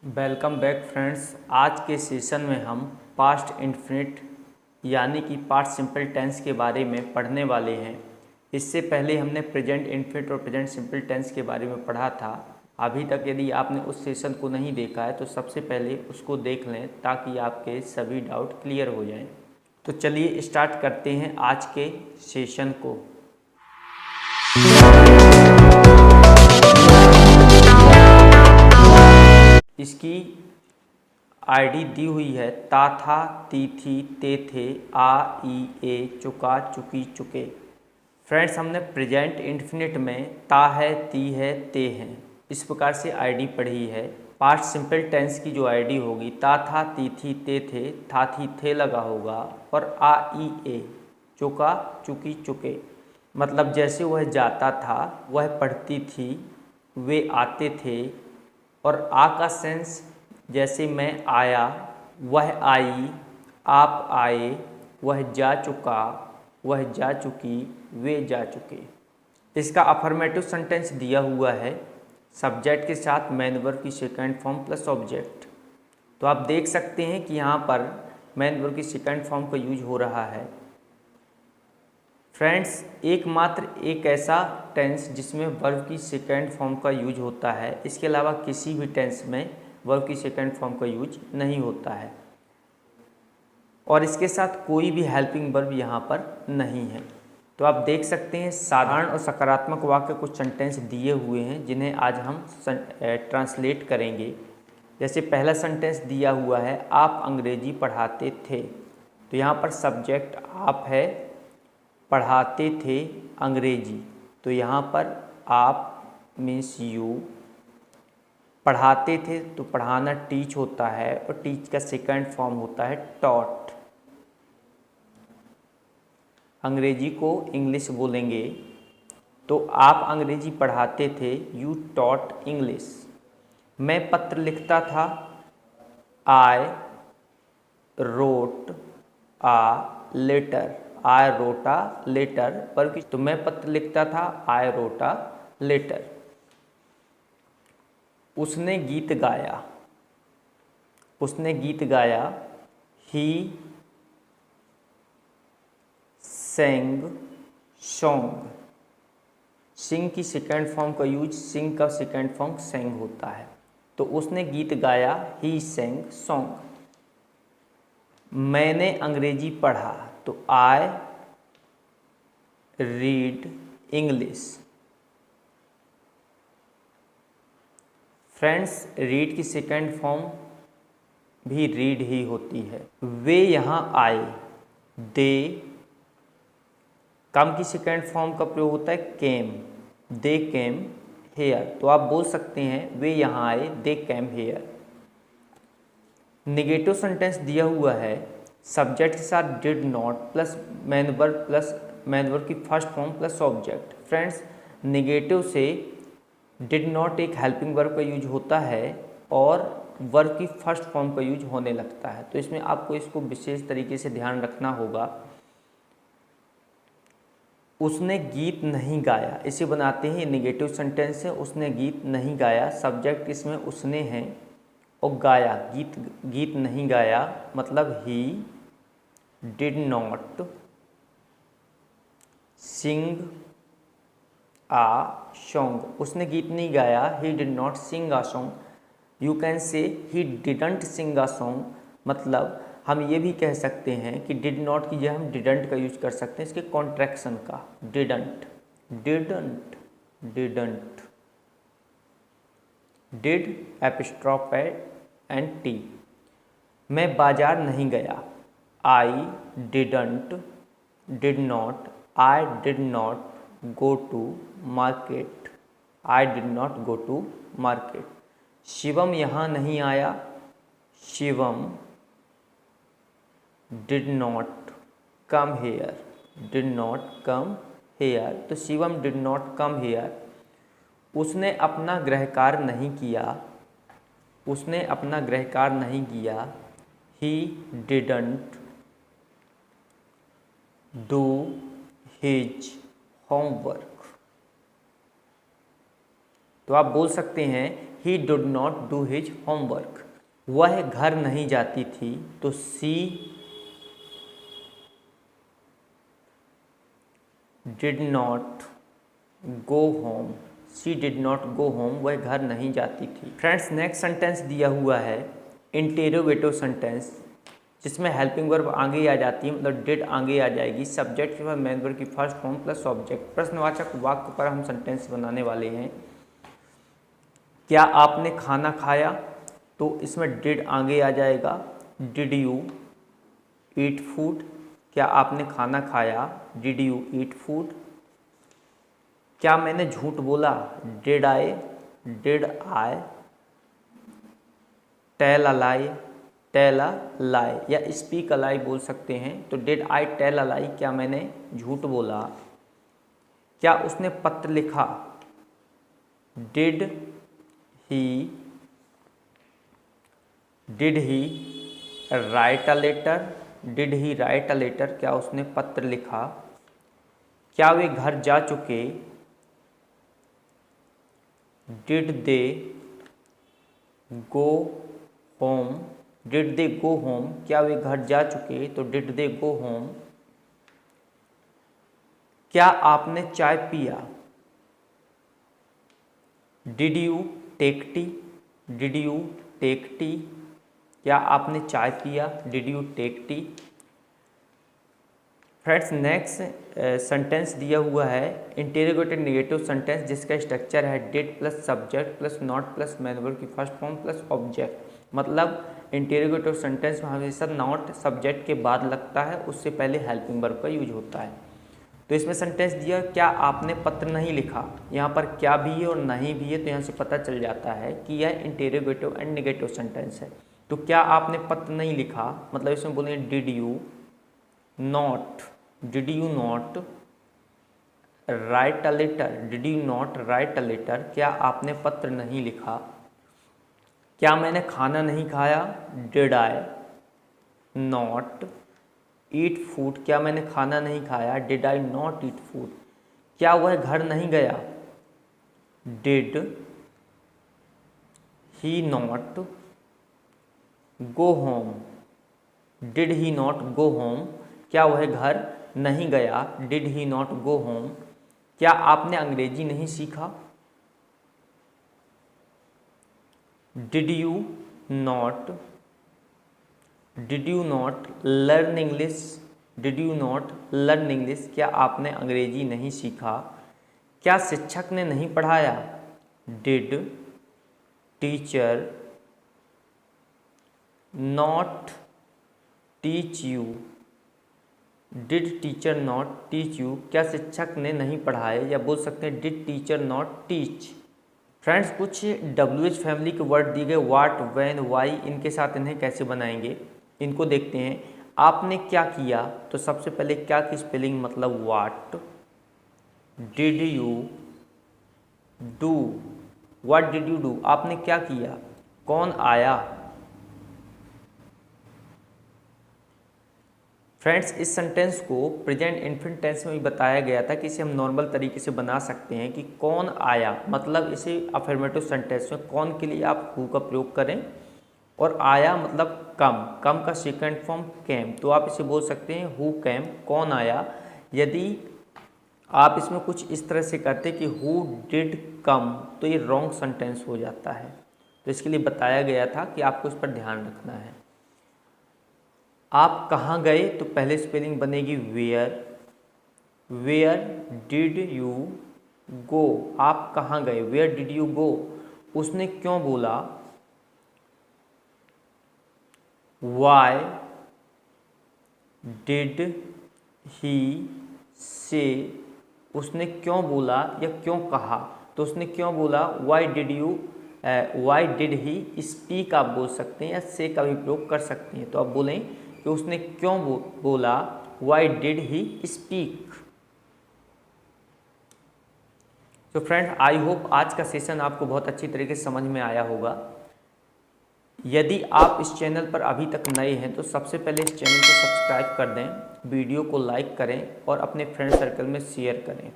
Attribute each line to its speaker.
Speaker 1: Welcome back friends. आज के session में हम पास्ट इंडेफिनिट यानी कि पास्ट सिंपल टेंस के बारे में पढ़ने वाले हैं। इससे पहले हमने प्रेजेंट इंडेफिनिट और प्रेजेंट सिंपल टेंस के बारे में पढ़ा था। अभी तक यदि आपने उस सेशन को नहीं देखा है तो सबसे पहले उसको देख लें ताकि आपके सभी डाउट क्लियर हो जाएं। तो चलिए स्टार्ट करते हैं आज के सेशन को। इसकी आईडी दी हुई है ता था, ती थी, ते थे, आ, ई, ए, चुका, चुकी, चुके। फ्रेंड्स, हमने प्रेजेंट इंडेफिनिट में ता है, ती है, ते हैं इस प्रकार से आईडी पढ़ी है। पास्ट सिंपल टेंस की जो आईडी होगी ता था, ती थी, ते थे, था थी, थे लगा होगा और आ, ई, ए, चुका, चुकी, चुके। मतलब जैसे वह जाता था, वह पढ़ती थी, वे आते थे। और आ का सेंस जैसे मैं आया, वह आई, आप आए, वह जा चुका, वह जा चुकी, वे जा चुके। इसका अफर्मेटिव सेंटेंस दिया हुआ है सब्जेक्ट के साथ मेन वर्ब की सेकंड फॉर्म प्लस ऑब्जेक्ट। तो आप देख सकते हैं कि यहाँ पर मेन वर्ब की सेकंड फॉर्म का यूज हो रहा है। फ्रेंड्स, एकमात्र एक ऐसा टेंस जिसमें वर्ब की सेकंड फॉर्म का यूज होता है, इसके अलावा किसी भी टेंस में वर्ब की सेकंड फॉर्म का यूज नहीं होता है और इसके साथ कोई भी हेल्पिंग वर्ब यहाँ पर नहीं है। तो आप देख सकते हैं साधारण और सकारात्मक वाक्य कुछ सेंटेंस दिए हुए हैं जिन्हें आज हम ट्रांसलेट करेंगे। जैसे पहला सेंटेंस दिया हुआ है, आप अंग्रेजी पढ़ाते थे। तो यहाँ पर सब्जेक्ट आप है, पढ़ाते थे अंग्रेजी। तो यहाँ पर आप मीन्स यू, पढ़ाते थे तो पढ़ाना टीच होता है और टीच का सेकंड फॉर्म होता है टॉट। अंग्रेजी को इंग्लिश बोलेंगे तो आप अंग्रेजी पढ़ाते थे, यू टॉट इंग्लिश। मैं पत्र लिखता था, I wrote a letter. I wrote a letter पर तो मैं पत्र लिखता था, आई रोट आ लेटर। उसने गीत गाया, उसने गीत गाया, ही सेंग सॉन्ग। सिंग की सेकंड फॉर्म का यूज, सिंग का सेकंड फॉर्म सेंग होता है। तो उसने गीत गाया, ही सेंग सॉन्ग। मैंने अंग्रेजी पढ़ा, तो I read English. Friends, read की सेकंड फॉर्म भी रीड ही होती है। वे यहाँ आए, दे कम की सेकंड फॉर्म का प्रयोग होता है केम, दे केम हेयर। तो आप बोल सकते हैं वे यहाँ आए, they came here. Negative sentence दिया हुआ है सब्जेक्ट के साथ did not plus main verb की first form plus object. Friends, negative से डिड नॉट एक हेल्पिंग वर्ब का यूज होता है और वर्ब की फर्स्ट फॉर्म का यूज होने लगता है। तो इसमें आपको इसको विशेष तरीके से ध्यान रखना होगा। उसने गीत नहीं गाया, इसे बनाते हैं नेगेटिव सेंटेंस है, उसने गीत नहीं गाया। सब्जेक्ट इसमें उसने है और गाया, गीत नहीं गाया मतलब he did not sing a song. उसने गीत नहीं गाया, he did not sing a song. You can say he didn't Singh a song. मतलब हम ये भी कह सकते हैं कि डिड नॉट की जगह हम डिडंट का यूज कर सकते हैं, इसके कॉन्ट्रैक्शन का। Didn't, didn't, didn't, did apostrophe and T. मैं बाजार नहीं गया, I didn't, did not, I did not go to market, I did not go to market. Shivam यहाँ नहीं आया, Shivam did not come here, did not come here. तो Shivam did not come here. उसने अपना गृह कार्य नहीं किया, उसने अपना गृह कार्य नहीं किया, he didn't do his homework. तो आप बोल सकते हैं ही did not do his homework. वह घर नहीं जाती थी, तो she did not go home. She did not go home, वह घर नहीं जाती थी। फ्रेंड्स, नेक्स्ट सेंटेंस दिया हुआ है इंटेरोगेटिव सेंटेंस, जिसमें हेल्पिंग वर्ब आगे आ जाती है, मतलब डिड आगे आ जाएगी, सब्जेक्ट के बाद मेन वर्ब की फर्स्ट फॉर्म प्लस ऑब्जेक्ट। प्रश्नवाचक वाक्य पर हम सेंटेंस बनाने वाले हैं। क्या आपने खाना खाया, तो इसमें डिड आगे आ जाएगा। Did you eat food. क्या आपने खाना खाया, डिड यू ईट फूड। क्या मैंने झूठ बोला, did I tell a lie, tell a lie, या स्पीक अ लाई बोल सकते हैं। तो डिड आई टेल अ लाई, क्या मैंने झूठ बोला। क्या उसने पत्र लिखा, did he write a letter. Did he write a letter, क्या उसने पत्र लिखा। क्या वे घर जा चुके, did they go home. Did they go home, क्या वे घर जा चुके, तो डिड दे गो होम। क्या आपने चाय पिया, did you take tea. Did you take tea, क्या आपने चाय पिया, did you take tea. Friends, next sentence दिया हुआ है इंटेरोगेटिव नेगेटिव सेंटेंस, जिसका स्ट्रक्चर है did plus subject plus not plus main verb की फर्स्ट फॉर्म प्लस ऑब्जेक्ट। मतलब इंटेरोगेटिव सेंटेंस में हमेशा नॉट सब्जेक्ट के बाद लगता है, उससे पहले हेल्पिंग वर्ब का यूज होता है। तो इसमें सेंटेंस दिया, क्या आपने पत्र नहीं लिखा। यहाँ पर क्या भी है और नहीं भी है, तो यहाँ से पता चल जाता है कि यह इंटेरोगेटिव एंड नेगेटिव सेंटेंस है। तो क्या आपने पत्र नहीं लिखा, मतलब इसमें बोलेंगे did you not write a letter. Did you not write a letter, क्या आपने पत्र नहीं लिखा। क्या मैंने खाना नहीं खाया, did I not eat food. क्या मैंने खाना नहीं खाया, did I not eat food. क्या वह घर नहीं गया, did he not go home. Did he not go home, क्या वह घर नहीं गया, did he not go home. क्या आपने अंग्रेजी नहीं सीखा, did you not learn English. Did you not learn English, क्या आपने अंग्रेजी नहीं सीखा। क्या शिक्षक ने नहीं पढ़ाया, did teacher not teach you. Did teacher not teach you, क्या शिक्षक ने नहीं पढ़ाए, या बोल सकते हैं did teacher not teach. Friends, कुछ WH फैमिली के वर्ड दिए गए, वाट, व्हेन, वाई, इनके साथ इन्हें कैसे बनाएंगे इनको देखते हैं। आपने क्या किया, तो सबसे पहले क्या की स्पेलिंग, मतलब what. Did you do, what did you do, आपने क्या किया। कौन आया। फ्रेंड्स, इस सेंटेंस को प्रेजेंट इन्फिनिट टेंस में भी बताया गया था कि इसे हम नॉर्मल तरीके से बना सकते हैं कि कौन आया, मतलब इसे अफर्मेटिव सेंटेंस में कौन के लिए आप हु का प्रयोग करें, और आया मतलब कम का सेकंड फॉर्म केम, तो आप इसे बोल सकते हैं हु केम, कौन आया। यदि आप इसमें कुछ इस तरह से करते कि हु डिड कम, तो ये रॉन्ग सेंटेंस हो जाता है। तो इसके लिए बताया गया था कि आपको इस पर ध्यान रखना है। आप कहाँ गए, तो पहले स्पेलिंग बनेगी वेयर डिड यू गो, आप कहाँ गए, वेयर डिड यू गो। उसने क्यों बोला, वाई डिड ही से, उसने क्यों बोला या क्यों कहा, तो उसने क्यों बोला, वाई डिड ही स्पीक आप बोल सकते हैं, या से का भी प्रयोग कर सकते हैं। तो आप बोलें कि उसने क्यों बोला, वाई डिड ही स्पीक। तो फ्रेंड, आई होप आज का सेशन आपको बहुत अच्छी तरीके से समझ में आया होगा। यदि आप इस चैनल पर अभी तक नए हैं तो सबसे पहले इस चैनल को सब्सक्राइब कर दें, वीडियो को लाइक करें और अपने फ्रेंड सर्कल में शेयर करें।